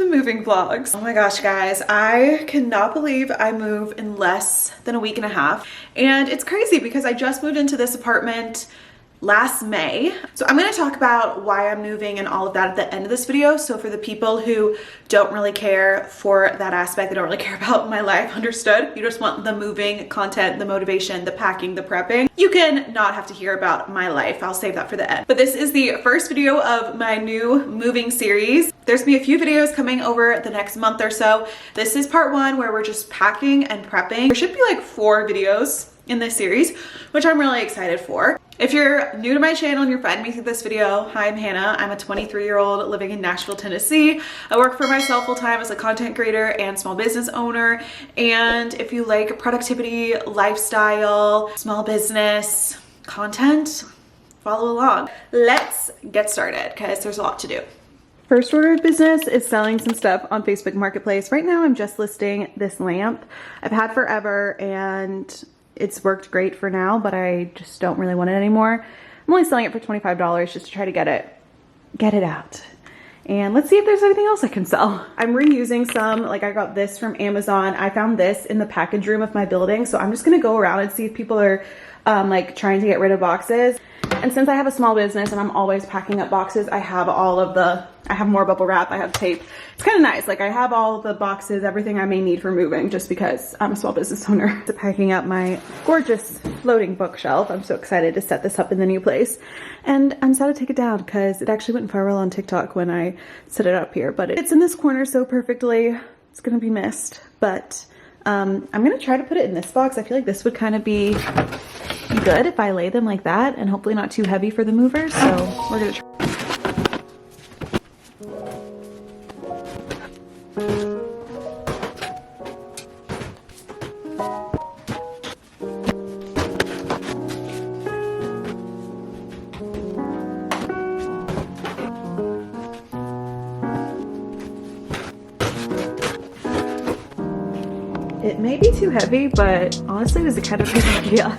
moving vlogs. Oh my gosh, guys, I cannot believe I move in less than a week and a half. And it's crazy because I just moved into this apartment last May. So I'm going to talk about why I'm moving and all of that at the end of this video. So for the people who don't really care for that aspect, they don't really care about my life, understood. You just want the moving content, the motivation, the packing, the prepping. You can not have to hear about my life. I'll save that for the end. But this is the first video of my new moving series. There's gonna be a few videos coming over the next month or so. This is part one where we're just packing and prepping. There should be like 4 videos in this series, which I'm really excited for. If you're new to my channel and you're finding me through this video, hi, I'm Hannah. I'm a 23-year-old living in Nashville, Tennessee. I work for myself full-time as a content creator and small business owner. And if you like productivity, lifestyle, small business content, follow along. Let's get started because there's a lot to do. First order of business is selling some stuff on Facebook Marketplace. Right now I'm just listing this lamp. I've had forever and it's worked great for now, but I just don't really want it anymore. I'm only selling it for $25 just to try to get it out. And let's see if there's anything else I can sell. I'm reusing some, like I got this from Amazon. I found this in the package room of my building. So I'm just gonna go around and see if people are like trying to get rid of boxes. And since I have a small business and I'm always packing up boxes, I have I have more bubble wrap, I have tape. It's kind of nice. Like I have all the boxes, everything I may need for moving just because I'm a small business owner. So packing up my gorgeous floating bookshelf. I'm so excited to set this up in the new place. And I'm sad to take it down because it actually went viral on TikTok when I set it up here. But it's in this corner so perfectly. It's gonna be missed. But I'm gonna try to put it in this box. I feel like this would kind of be good if I lay them like that and hopefully not too heavy for the movers. So we're gonna try. It may be too heavy, but honestly, it was a kind of a good idea.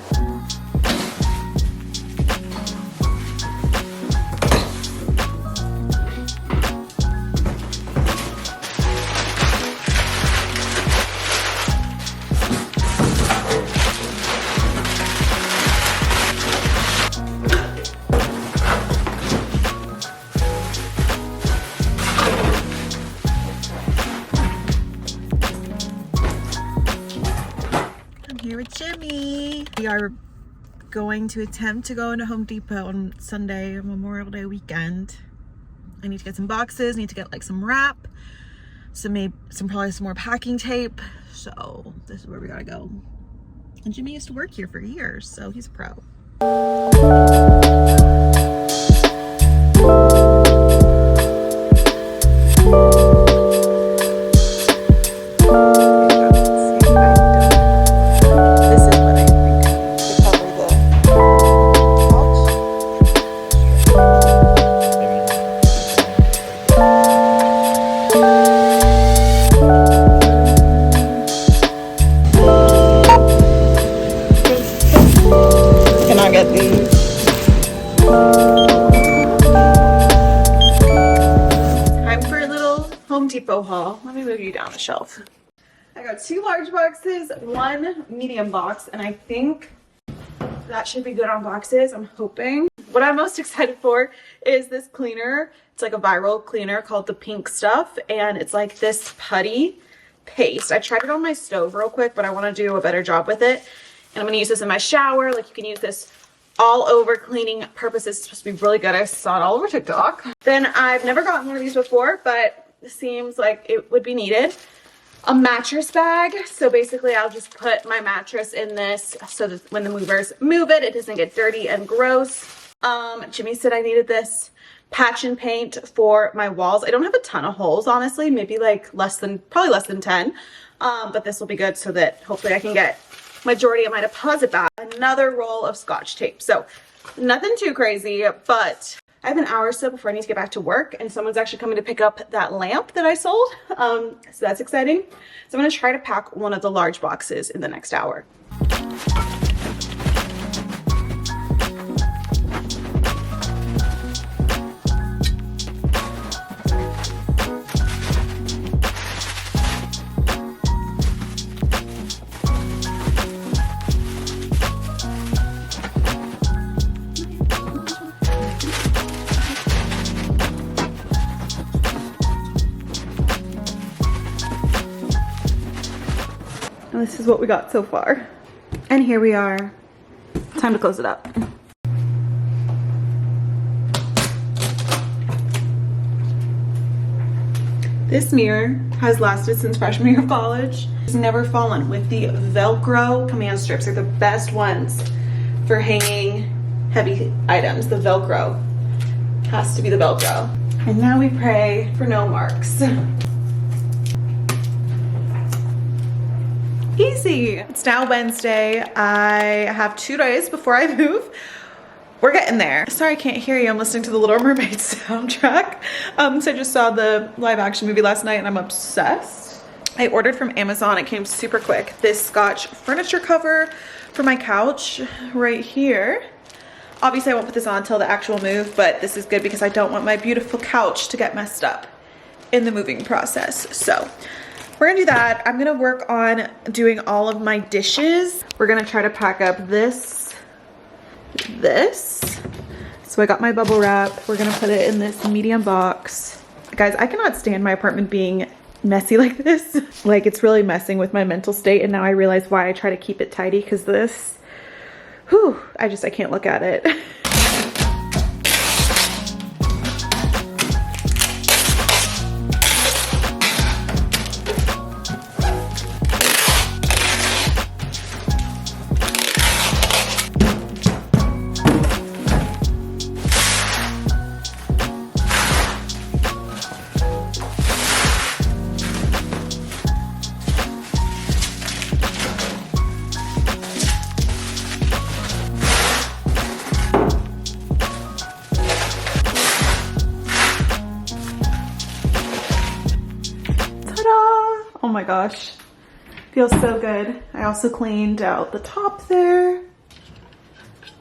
Here with Jimmy. We are going to attempt to go into Home Depot on Sunday, Memorial Day weekend. I need to get some boxes, need to get like some wrap, probably some more packing tape. So this is where we gotta go. And Jimmy used to work here for years, so he's a pro. Depot haul. Let me move you down the shelf. I got 2 large boxes, 1 medium box, and I think that should be good on boxes. I'm hoping. What I'm most excited for is this cleaner. It's like a viral cleaner called the Pink Stuff, and it's like this putty paste. I tried it on my stove real quick, but I want to do a better job with it. And I'm going to use this in my shower. Like you can use this all over cleaning purposes. It's supposed to be really good. I saw it all over TikTok. Then I've never gotten one of these before, but it seems like it would be needed. A mattress bag. So basically I'll just put my mattress in this so that when the movers move it, it doesn't get dirty and gross. Jimmy said I needed this patch and paint for my walls. I don't have a ton of holes, honestly, maybe like probably less than 10. But this will be good so that hopefully I can get majority of my deposit back. Another roll of Scotch tape. So nothing too crazy, but I have an hour or so before I need to get back to work, and someone's actually coming to pick up that lamp that I sold. So that's exciting. So I'm going to try to pack one of the large boxes in the next hour. And this is what we got so far. And here we are. Time to close it up. This mirror has lasted since freshman year of college. It's never fallen with the Velcro command strips. They're the best ones for hanging heavy items. The Velcro has to be the Velcro. And now we pray for no marks. Easy. It's now Wednesday. I have 2 days before I move. We're getting there. Sorry I can't hear you. I'm listening to the Little Mermaid soundtrack. So I just saw the live action movie last night and I'm obsessed. I ordered from Amazon. It came super quick. This Scotch furniture cover for my couch right here. Obviously I won't put this on until the actual move, but this is good because I don't want my beautiful couch to get messed up in the moving process. So we're gonna do that. I'm gonna work on doing all of my dishes. We're gonna try to pack up this. So I got my bubble wrap. We're gonna put it in this medium box. Guys, I cannot stand my apartment being messy like this. Like, it's really messing with my mental state, and now I realize why I try to keep it tidy, because this, whew, I can't look at it. Oh my gosh, feels so good. I also cleaned out the top there,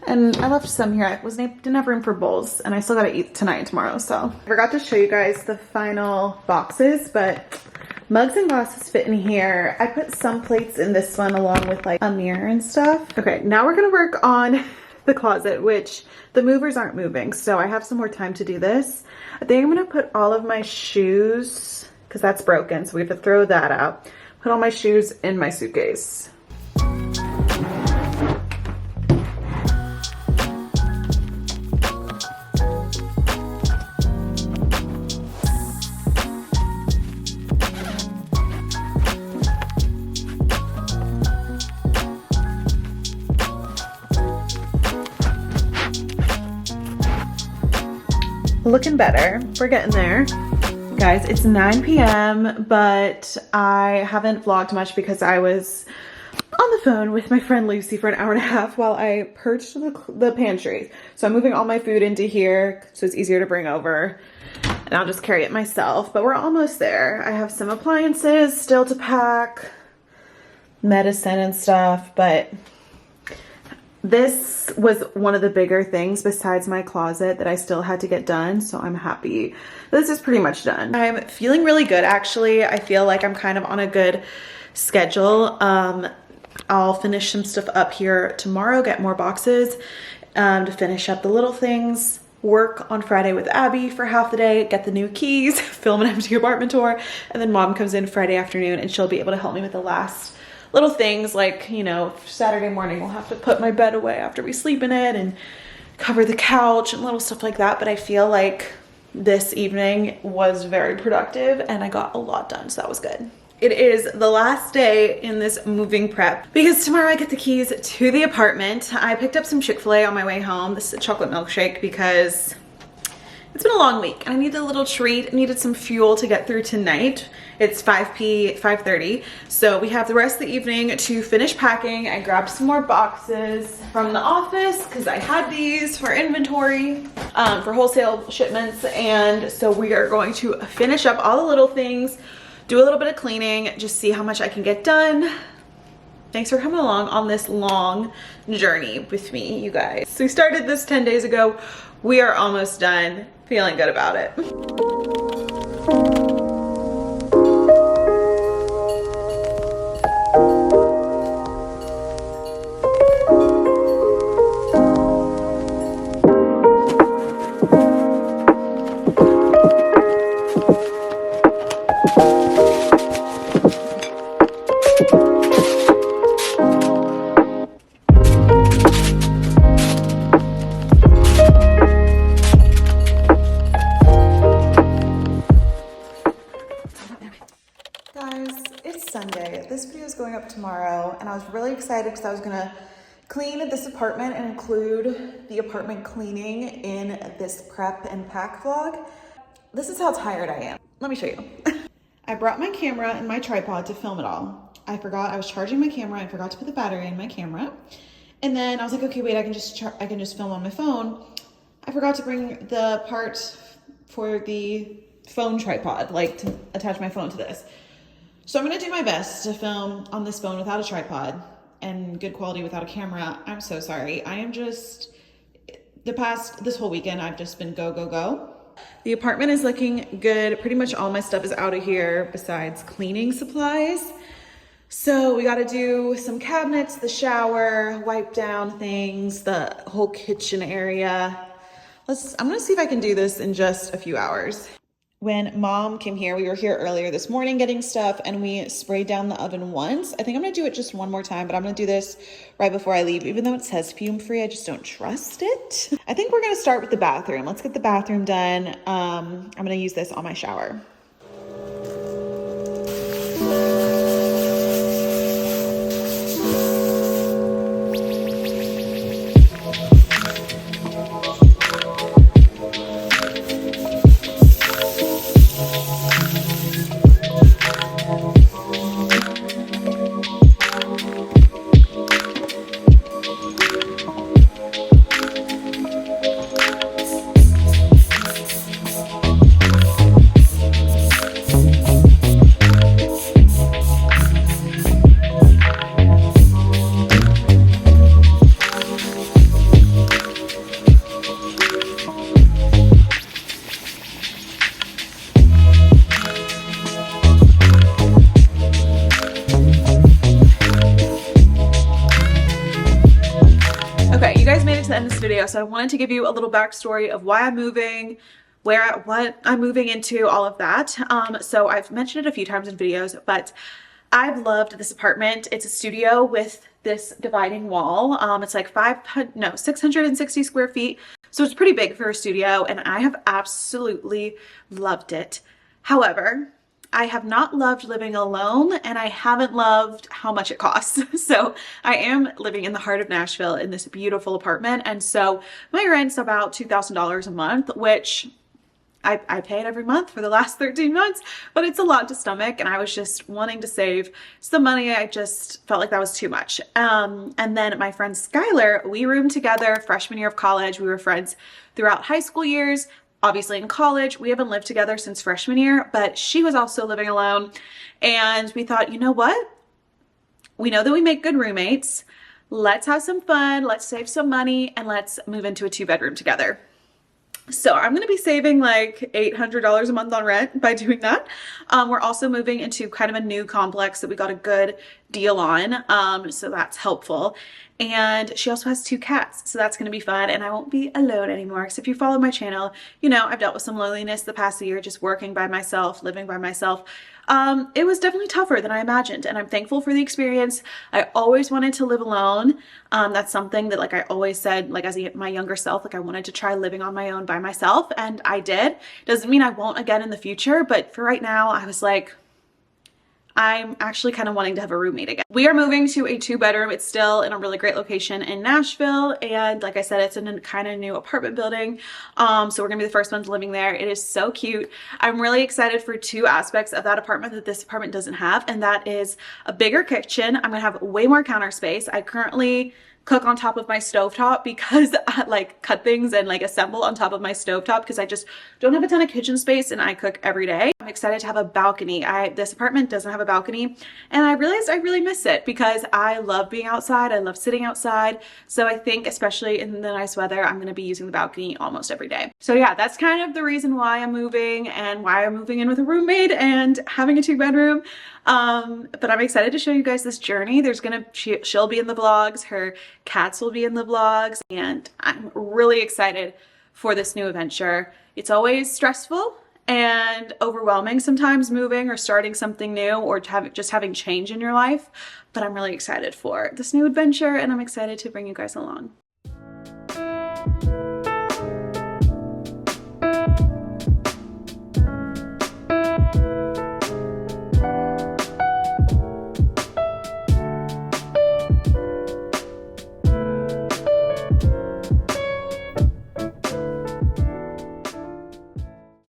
and I left some here. I didn't have room for bowls, and I still gotta eat tonight and tomorrow. So I forgot to show you guys the final boxes, but mugs and glasses fit in here. I put some plates in this one along with like a mirror and stuff. Okay, now we're gonna work on the closet, which the movers aren't moving, so I have some more time to do this. I think I'm gonna put all of my shoes, because that's broken, so we have to throw that out. Put all my shoes in my suitcase. Looking better. We're getting there. Guys, it's 9 p.m., but I haven't vlogged much because I was on the phone with my friend Lucy for an hour and a half while I purged the pantry. So I'm moving all my food into here so it's easier to bring over, and I'll just carry it myself, but we're almost there. I have some appliances still to pack, medicine and stuff, but this was one of the bigger things besides my closet that I still had to get done, so I'm happy this is pretty much done. I'm feeling really good, actually. I feel like I'm kind of on a good schedule. I'll finish some stuff up here tomorrow, get more boxes to finish up the little things, work on Friday with Abby for half the day, get the new keys, film an empty apartment tour, and then Mom comes in Friday afternoon and she'll be able to help me with the last little things, like, you know, Saturday morning we'll have to put my bed away after we sleep in it and cover the couch and little stuff like that. But I feel like this evening was very productive and I got a lot done, so that was good. It is the last day in this moving prep because tomorrow I get the keys to the apartment. I picked up some Chick-fil-A on my way home. This is a chocolate milkshake because it's been a long week and I needed a little treat. I needed some fuel to get through tonight. It's 5:30, so we have the rest of the evening to finish packing. I grabbed some more boxes from the office because I had these for inventory, for wholesale shipments, and so we are going to finish up all the little things, do a little bit of cleaning, just see how much I can get done. Thanks for coming along on this long journey with me, you guys. So we started this 10 days ago. We are almost done. Feeling good about it. appointment tomorrow, and I was really excited because I was gonna clean this apartment and include the apartment cleaning in this prep and pack vlog. This is how tired I am. Let me show you. I brought my camera and my tripod to film it all. I forgot I was charging my camera. I forgot to put the battery in my camera. And then I was like, okay, wait, I can just film on my phone. I forgot to bring the part for the phone tripod, like to attach my phone to this. So I'm gonna do my best to film on this phone without a tripod and good quality without a camera. I'm so sorry. I am just, this whole weekend, I've just been go, go, go. The apartment is looking good. Pretty much all my stuff is out of here besides cleaning supplies. So we gotta do some cabinets, the shower, wipe down things, the whole kitchen area. I'm gonna see if I can do this in just a few hours. When mom came here, we were here earlier this morning getting stuff and we sprayed down the oven once. I think I'm gonna do it just one more time, but I'm gonna do this right before I leave. Even though it says fume free, I just don't trust it. I think we're gonna start with the bathroom. Let's get the bathroom done. I'm gonna use this on my shower. Okay, you guys made it to the end of this video, so I wanted to give you a little backstory of why I'm moving, what I'm moving into, all of that. So I've mentioned it a few times in videos, but I've loved this apartment. It's a studio with this dividing wall. It's like 660 square feet. So it's pretty big for a studio, and I have absolutely loved it. However, I have not loved living alone, and I haven't loved how much it costs. So I am living in the heart of Nashville in this beautiful apartment. And so my rent's about $2,000 a month, which I pay it every month for the last 13 months, but it's a lot to stomach. And I was just wanting to save some money. I just felt like that was too much. And then my friend Skylar, we roomed together freshman year of college. We were friends throughout high school years. Obviously in college, we haven't lived together since freshman year, but she was also living alone. And we thought, you know what? We know that we make good roommates. Let's have some fun. Let's save some money and let's move into a 2-bedroom together. So I'm going to be saving like $800 a month on rent by doing that. We're also moving into kind of a new complex that we got a good deal on. So that's helpful. And she also has 2 cats. So that's going to be fun. And I won't be alone anymore. Because if you follow my channel, you know, I've dealt with some loneliness the past year, just working by myself, living by myself. It was definitely tougher than I imagined, and I'm thankful for the experience. I always wanted to live alone. That's something that, like, I always said, like, as my younger self, like, I wanted to try living on my own by myself, and I did. Doesn't mean I won't again in the future, but for right now, I was like, I'm actually kind of wanting to have a roommate again. We are moving to a 2-bedroom. It's still in a really great location in Nashville. And like I said, it's in a kind of new apartment building. So we're gonna be the first ones living there. It is so cute. I'm really excited for 2 aspects of that apartment that this apartment doesn't have. And that is a bigger kitchen. I'm gonna have way more counter space. I currently cook on top of my stovetop because I like cut things and like assemble on top of my stovetop because I just don't have a ton of kitchen space and I cook every day. I'm excited to have a balcony. This apartment doesn't have a balcony and I realized I really miss it because I love being outside. I love sitting outside. So I think especially in the nice weather, I'm going to be using the balcony almost every day. So yeah, that's kind of the reason why I'm moving and why I'm moving in with a roommate and having a 2-bedroom. But I'm excited to show you guys this journey. She'll be in the vlogs, her cats will be in the vlogs, and I'm really excited for this new adventure. It's always stressful and overwhelming sometimes moving or starting something new or just having change in your life, but I'm really excited for this new adventure and I'm excited to bring you guys along.